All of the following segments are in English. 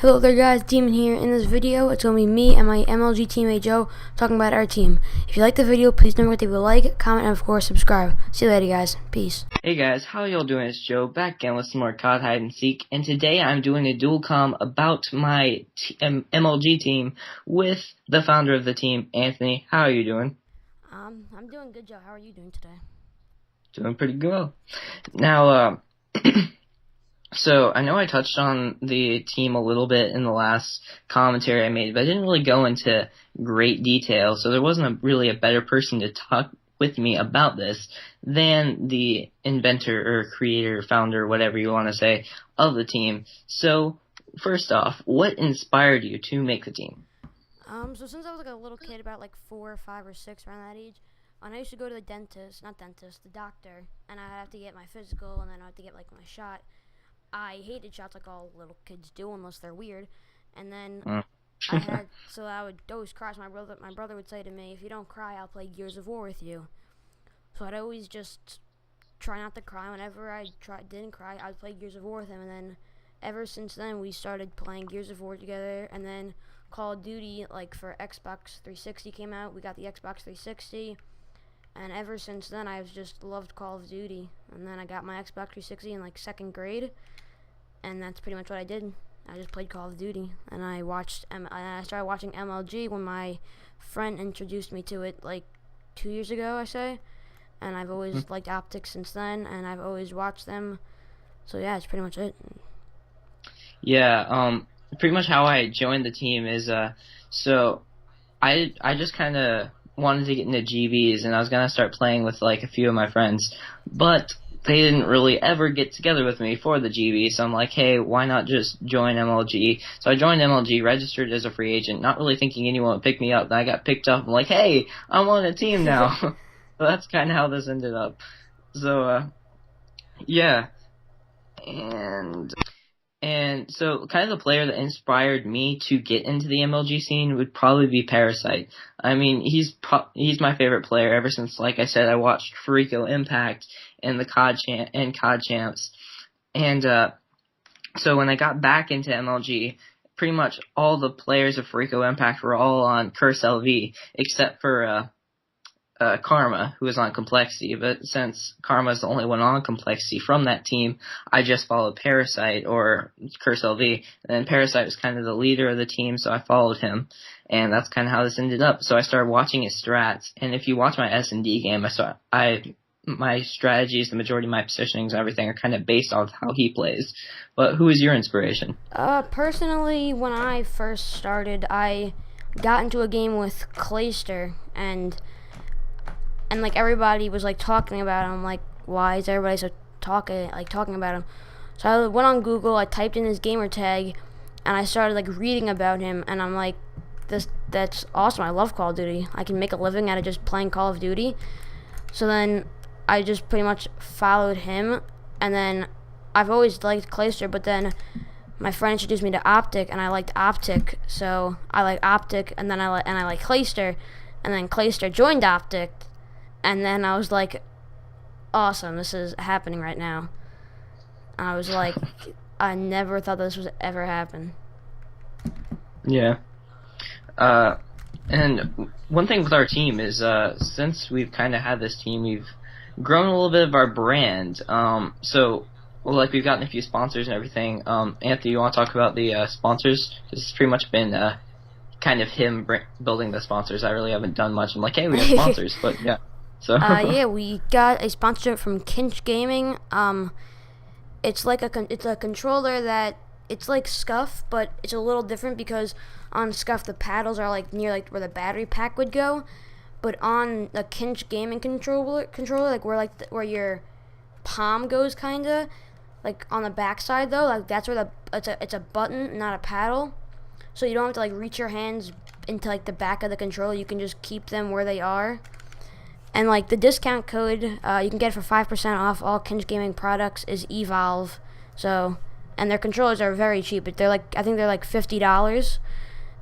Hello there guys, Demon here. In this video, it's going to be me and my MLG teammate Joe talking about our team. If you like the video, please don't forget to leave a like, comment, and of course subscribe. See you later guys. Peace. Hey guys, how y'all doing? It's Joe, back again with some more COD Hide and Seek, and today I'm doing a dual comm about my MLG team with the founder of the team, Anthony. How are you doing? I'm doing good, Joe. How are you doing today? Doing pretty good. Now, so I know I touched on the team a little bit in the last commentary I made, but I didn't really go into great detail, so there wasn't really a better person to talk with me about this than the inventor or creator, founder, whatever you want to say, of the team. So, first off, what inspired you to make the team? So since I was like a little kid, about like 4, 5, or 6, around that age, and I used to go to the the doctor, and I'd have to get my physical, and then I'd have to get like my shot. I hated shots like all little kids do, unless they're weird. And then I would always cry. So my brother would say to me, "If you don't cry, I'll play Gears of War with you." So I'd always just try not to cry. Whenever I didn't cry, I'd play Gears of War with him. And then ever since then, we started playing Gears of War together. And then Call of Duty, like for Xbox 360 came out. We got the Xbox 360. And ever since then, I've just loved Call of Duty. And then I got my Xbox 360 in like 2nd grade. And that's pretty much what I did. I just played Call of Duty, and I started watching MLG when my friend introduced me to it like 2 years ago, I say. And I've always liked Optic since then, and I've always watched them. So yeah, that's pretty much it. Yeah, pretty much how I joined the team is so I just kind of wanted to get into GBs, and I was gonna start playing with like a few of my friends, but they didn't really ever get together with me for the GB, so I'm like, hey, why not just join MLG? So I joined MLG, registered as a free agent, not really thinking anyone would pick me up. Then I got picked up. I'm like, hey, I'm on a team now. So that's kind of how this ended up. So, yeah. And so kind of the player that inspired me to get into the MLG scene would probably be Parasite. I mean, he's my favorite player ever since, like I said, I watched Farico Impact and the COD Champs. And so when I got back into MLG, pretty much all the players of Farico Impact were all on Curse LV, except for Karma, who was on Complexity. But since Karma's the only one on Complexity from that team, I just followed Parasite or Curse LV. And then Parasite was kind of the leader of the team, so I followed him. And that's kind of how this ended up. So I started watching his strats. And if you watch my S&D game, my strategies, the majority of my positionings and everything are kind of based off how he plays. But who is your inspiration? Personally, when I first started, I got into a game with Clayster, and like everybody was like talking about him. Like, why is everybody so talking about him? So I went on Google, I typed in his gamer tag, and I started like reading about him, and I'm like, that's awesome. I love Call of Duty. I can make a living out of just playing Call of Duty. So then I just pretty much followed him, and then I've always liked Clayster, but then my friend introduced me to Optic, and I liked Optic, so I like Optic, and then I like Clayster, and then Clayster joined Optic. And then I was like, awesome, this is happening right now. And I was like, I never thought this would ever happen. Yeah. And one thing with our team is, since we've kind of had this team, we've grown a little bit of our brand. Like we've gotten a few sponsors and everything. Anthony, you want to talk about the sponsors? It's pretty much been kind of him building the sponsors. I really haven't done much. I'm like, hey, we have sponsors, but yeah. So yeah, we got a sponsorship from Kinch Gaming. It's like it's a controller that it's like Scuff, but it's a little different because on Scuff the paddles are like near like where the battery pack would go, but on the Kinch Gaming controller like where your palm goes, kinda like on the back side though, like that's where it's a button, not a paddle, so you don't have to like reach your hands into like the back of the controller. You can just keep them where they are. And like the discount code you can get for 5% off all Kinch Gaming products is Evolve. So, and their controllers are very cheap. But I think they're like $50,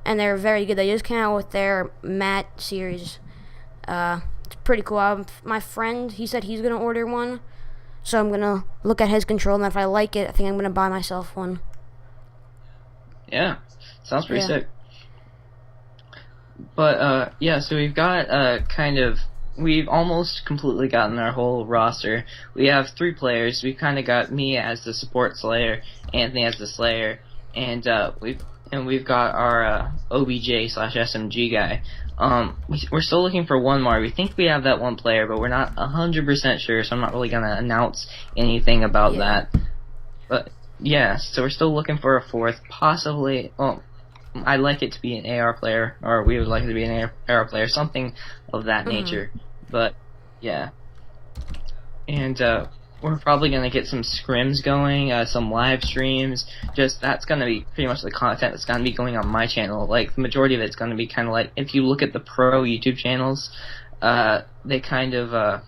and they're very good. They just came out with their matte series. It's pretty cool. My friend, he said he's gonna order one, so I'm gonna look at his controller, and if I like it, I think I'm gonna buy myself one. Yeah, sounds pretty Yeah. sick. But yeah, so we've got we've almost completely gotten our whole roster. We have 3 players. We've kind of got me as the support Slayer, Anthony as the Slayer, and we've got our OBJ/SMG guy. We're still looking for one more. We think we have that one player, but we're not 100% sure, so I'm not really gonna announce anything about Yeah. that. But yeah, so we're still looking for a 4th, possibly. Well, I'd like it to be an AR player, or we would like it to be an AR player, something of that Mhm. nature. But yeah, and we're probably gonna get some scrims going, some live streams. Just that's gonna be pretty much the content that's gonna be going on my channel. Like the majority of it's gonna be kind of like if you look at the pro YouTube channels, they kind of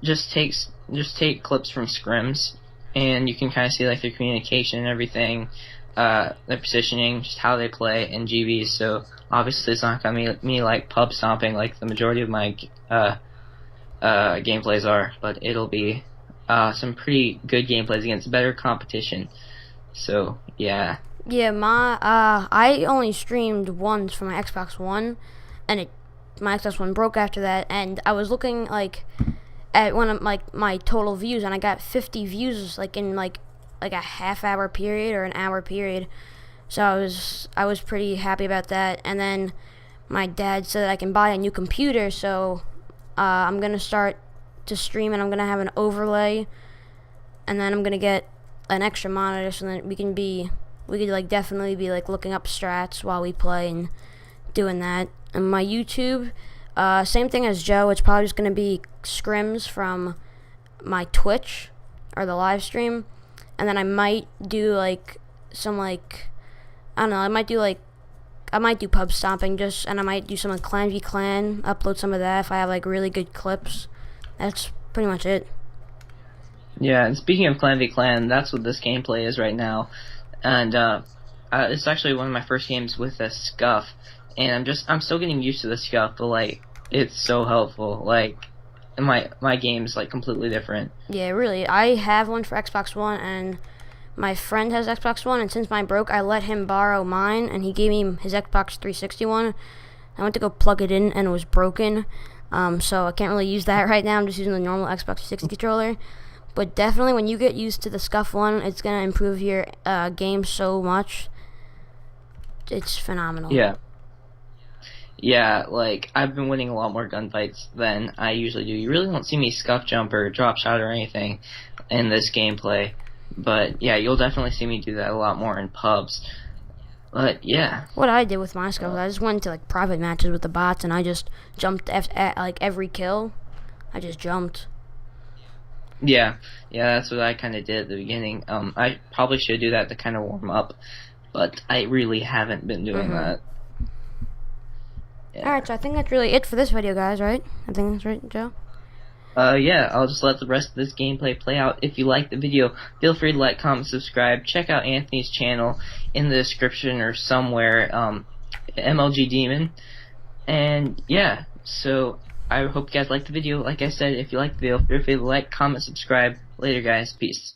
just take clips from scrims, and you can kind of see like their communication and everything, their positioning, just how they play in GBs. So obviously it's not gonna be me like pub stomping like the majority of my gameplays are, but it'll be some pretty good gameplays against better competition. So yeah. Yeah, I only streamed once for my Xbox One, and my Xbox One broke after that. And I was looking like at one of my total views, and I got 50 views like in like a half-hour period or an hour period. So I was pretty happy about that. And then my dad said I can buy a new computer, so I'm gonna start to stream, and I'm gonna have an overlay, and then I'm gonna get an extra monitor so that we could like definitely be like looking up strats while we play and doing that. And my YouTube, same thing as Joe. It's probably just gonna be scrims from my Twitch or the live stream, and then I might do like some like I don't know. I might do pub stomping and I might do some like Clan v Clan. Upload some of that if I have like really good clips. That's pretty much it. Yeah, and speaking of Clan v Clan, that's what this gameplay is right now, and it's actually one of my first games with a scuff, and I'm still getting used to the scuff, but like it's so helpful. Like my game's like completely different. Yeah, really. I have one for Xbox One, and my friend has Xbox One, and since mine broke, I let him borrow mine, and he gave me his Xbox 360 one. I went to go plug it in, and it was broken, so I can't really use that right now. I'm just using the normal Xbox 360 controller. But definitely, when you get used to the scuff one, it's gonna improve your game so much. It's phenomenal. Yeah. Yeah, like I've been winning a lot more gunfights than I usually do. You really won't see me scuff jump or drop shot or anything in this gameplay, but yeah, you'll definitely see me do that a lot more in pubs. But yeah. What I did with my scuff, I just went into like private matches with the bots, and I just jumped at like every kill. I just jumped. Yeah, that's what I kind of did at the beginning. I probably should do that to kind of warm up, but I really haven't been doing that. Yeah. Alright, so I think that's really it for this video, guys, right? I think that's right, Joe? Yeah, I'll just let the rest of this gameplay play out. If you like the video, feel free to like, comment, subscribe. Check out Anthony's channel in the description or somewhere, MLG Demon. And yeah, so I hope you guys liked the video. Like I said, if you liked the video, feel free to like, comment, subscribe. Later, guys. Peace.